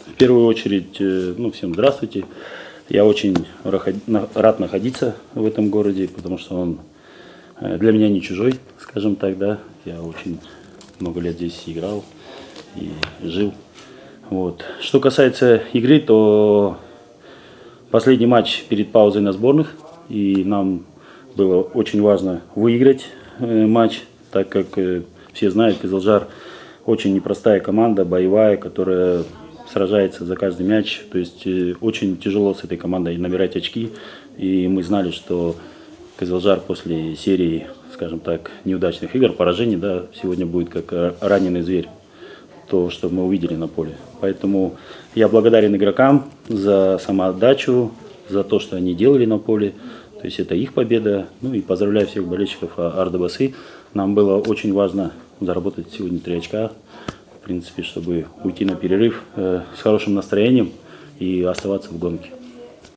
В первую очередь, всем здравствуйте. Я очень рад находиться в этом городе, потому что он для меня не чужой, скажем так, да. Я очень много лет здесь играл и жил. Вот. Что касается игры, то последний матч перед паузой на сборных, и нам было очень важно выиграть матч, так как все знают, Кызылжар очень непростая команда, боевая, которая сражается за каждый мяч. То есть очень тяжело с этой командой набирать очки. И мы знали, что Кызылжар после серии, скажем так, неудачных игр, поражений, да, сегодня будет как раненый зверь. То, что мы увидели на поле. Поэтому я благодарен игрокам за самоотдачу, за то, что они делали на поле. То есть это их победа. Ну и поздравляю всех болельщиков Ардыбасы. Нам было очень важно заработать сегодня 3 очка. В принципе, чтобы уйти на перерыв с хорошим настроением и оставаться в гонке.